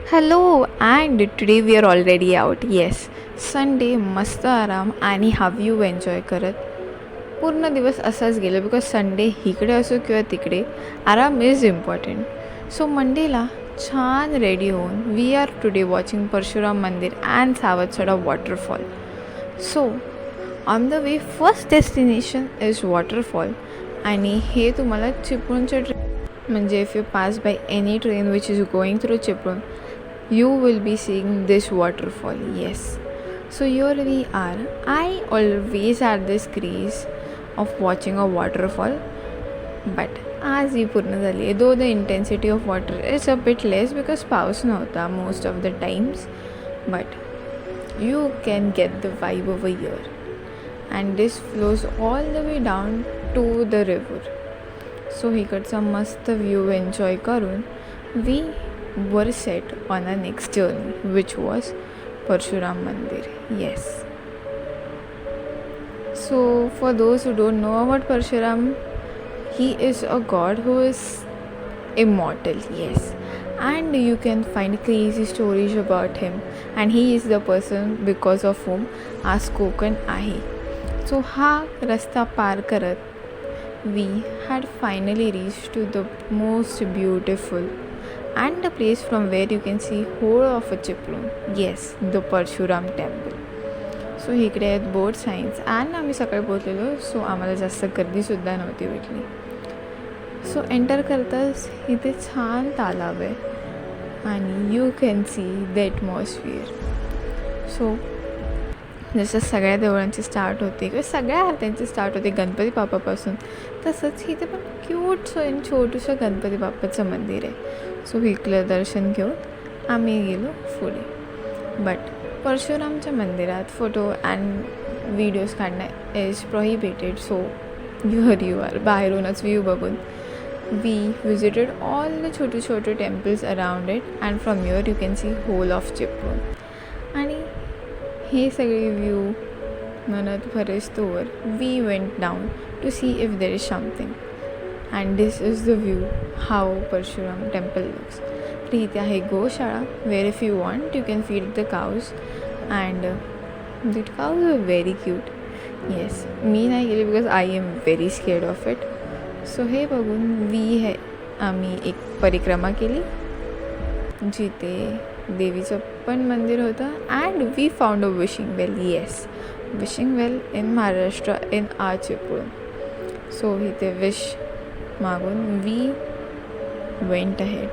Hello, and today we are already out. Yes, Sunday मस्त आराम आणि व्ह्यू एन्जॉय करत पूर्ण दिवस असाच गेला बिकॉज संडे इकडे असो किंवा तिकडे आराम इज इम्पॉर्टंट. सो मंडेला छान रेडी होऊन we are today watching Parshuram मंदिर and Savatsada waterfall. So on the way first destination is waterfall आणि हे तुम्हाला चिपळूणच्या म्हणजे if you pass by any train which is going through Chiplun you will be seeing this waterfall. Yes, so here we are. I always had this craze of watching a waterfall, but आज ही पूर्ण झाली आहे. Though the intensity of water is a bit less because पाऊस नव्हता most of the times, but you can get the vibe over here. And this flows all the way down to the river. So इकडचा मस्त view enjoy करून we were set on our next journey, which was Parshuram Mandir. Yes. So for those who don't know about Parshuram, he is a god who is immortal. Yes. And you can find crazy stories about him, and he is the person because of whom आज कोकण आहे. So हा रस्ता पार करत we had finally reached to the most beautiful and the place from where you can see whole of a Chiplun. Yes, the Parshuram temple. सो इकडे आहेत boat science and आम्ही सकाळी पोचलेलो. सो आम्हाला जास्त गर्दीसुद्धा नव्हती भेटली. सो एंटर करताच इथे छान तालाव आहे आणि you can see the atmosphere. So जसं सगळ्या देवळांची स्टार्ट होते किंवा सगळ्या आरत्यांची स्टार्ट होते गणपती बाप्पापासून, तसंच इथे पण क्यूटसं आणि छोटंसं गणपती बाप्पाचं मंदिर आहे. सो इथलं दर्शन घेऊन आम्ही गेलो पुढे. बट परशुरामच्या मंदिरात फोटो अँड व्हिडिओज काढणं is prohibited. So you are बाहेरूनच व्ह्यू बघून वी विजिटेड ऑल द छोटे temples around it and from your you can see whole of Chiplun. आणि हे सगळे व्ह्यू म्हणत फरेस्तोवर we went down to see if there is something and this is the view how Parshuram temple looks. तर इथे आहे गोशाळा where if you want you can feed the काऊज and the cows are very cute. Yes, मी नाही गेली because I am very scared of it. So हे बघून आम्ही एक परिक्रमा केली जिथे देवीचं पण मंदिर होतं and we found a wishing well. Yes, wishing well in Maharashtra in our Chiplun. So इथे विश मागून we went ahead.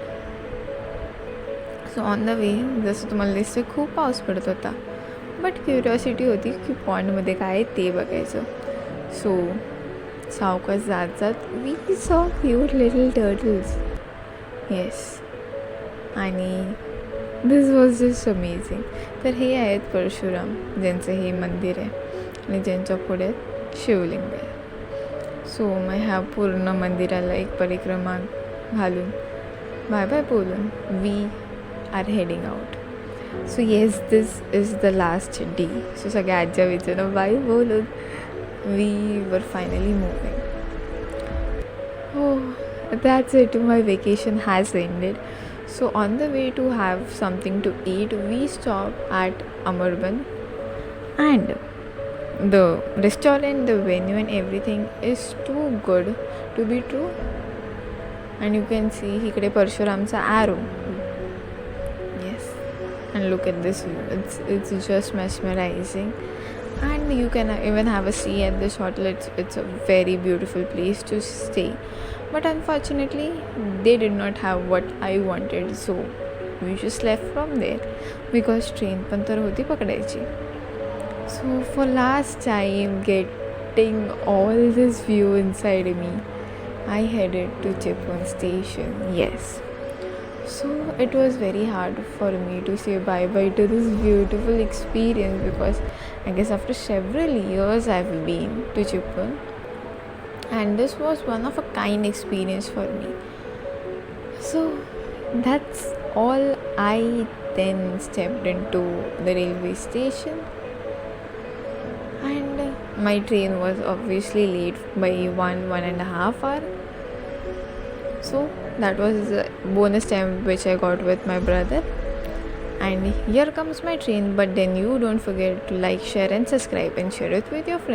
So on the way जसं तुम्हाला दिसतं खूप पाऊस पडत होता, बट क्युरिओसिटी होती की पॉन्डमध्ये काय आहे ते बघायचं. सो सावकाश जात we saw cute little turtles. Yes, आणि दिस वॉज जस्ट अमेझिंग. तर हे आहेत परशुराम ज्यांचं हे मंदिर आहे आणि ज्यांच्या पुढे शिवलिंग आहे. सो मग ह्या पूर्ण मंदिराला एक परिक्रमा घालून बाय बाय बोलून we are heading out. So yes, this is the last day. So सगळ्या आज्या विचारून बाय बोलून वी वर फायनली मूविंग. हो, that's it. My vacation has ended. So on the way to have something to eat, we stopped at Amarban, and the restaurant, the venue and everything is too good to be true. And you can see here Parshuram's arrow. Yes, and look at this view. It's just mesmerizing. And you can even have a stay at this hotel. It's a very beautiful place to stay. But unfortunately, they did not have what I wanted. So we just left from there because train पण तर होती पकडायची. So for last time getting all this view inside me, I headed to Chiplun station. Yes. So it was very hard for me to say bye-bye to this beautiful experience because I guess after several years I've been to Chiplun and this was one of a kind experience for me. So that's all. I then stepped into the railway station and my train was obviously late by 1.5 hours. So that was a bonus time which I got with my brother. And here comes my train, but then you don't forget to like, share, and subscribe and share it with your friends.